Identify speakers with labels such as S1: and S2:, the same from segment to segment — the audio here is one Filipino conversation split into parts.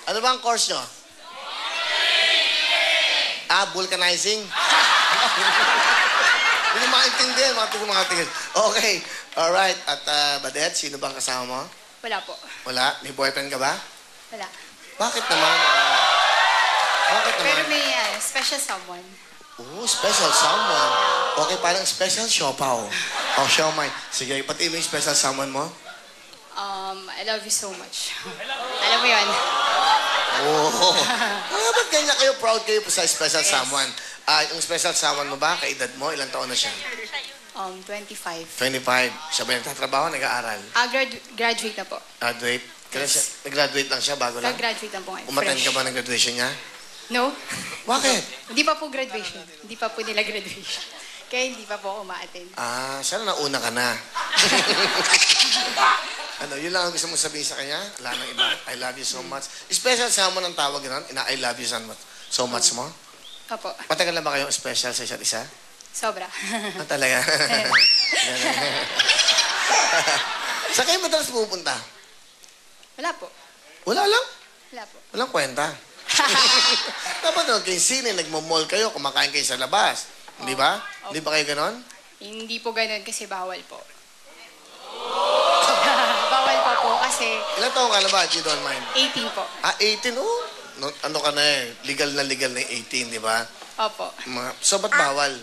S1: Ano ba ang course nyo? Vulcanizing? Hindi ko maintindihan, mga tingin. Okay, alright. At Badet, sino bang kasama mo?
S2: Wala po.
S1: Wala? May boyfriend ka ba?
S2: Wala.
S1: Bakit naman? Bakit naman?
S2: Pero may special someone.
S1: Oh, special someone. Okay, parang special siopaw. Oh, siomay. Sige, pati mo yung special someone mo.
S2: I love you so much. Alam mo yun?
S1: Oh. Ba't ganyan kayo? Proud kayo sa special someone. Yung special someone mo ba? Kaedad mo? Ilang taon na siya?
S2: 25.
S1: 25. Siya ba nagtatrabaho? Nag-aaral?
S2: Graduate na po.
S1: Graduate? Kailan siya? Nag-graduate lang siya bago lang?
S2: Nag-graduate lang po ngayon.
S1: Umattend
S2: Fresh.
S1: ka ba ng graduation niya?
S2: No.
S1: Bakit?
S2: Hindi pa po graduation. Hindi pa po nila graduation. Kaya hindi pa po ako ma-attend.
S1: Sana nauna ka na. Ano, yun lang ang gusto mo sabihin sa kanya? Wala nang iba. I love you so much. Special someone ang tawag nun? I love you so much mo?
S2: Opo.
S1: Matagal na ba kayong special sa isa't isa?
S2: Sobra.
S1: Talaga? Saan kayo madalas pupunta?
S2: Wala po.
S1: Wala lang?
S2: Wala po.
S1: Walang kwenta. Dapat no, kayo sine, nagmamall kayo, kumakain kayo sa labas. Hindi ba? Hindi ba kayo ganon?
S2: Hindi po ganun kasi bawal po. Bawal pa po kasi
S1: Ilan taong ka na ba, if you don't mind?
S2: 18 po.
S1: 18, oh. No, ano ka na eh, legal na 18, di ba?
S2: Opo.
S1: So, ba't bawal?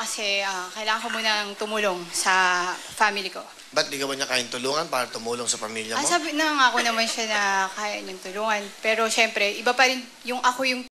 S2: Kasi kailangan ko munang tumulong sa family ko.
S1: Ba't di ka ba niya kayang tulungan para tumulong sa pamilya mo?
S2: Sabi na nga ako naman siya na kaya niyang tulungan. Pero syempre, iba pa rin yung ako yung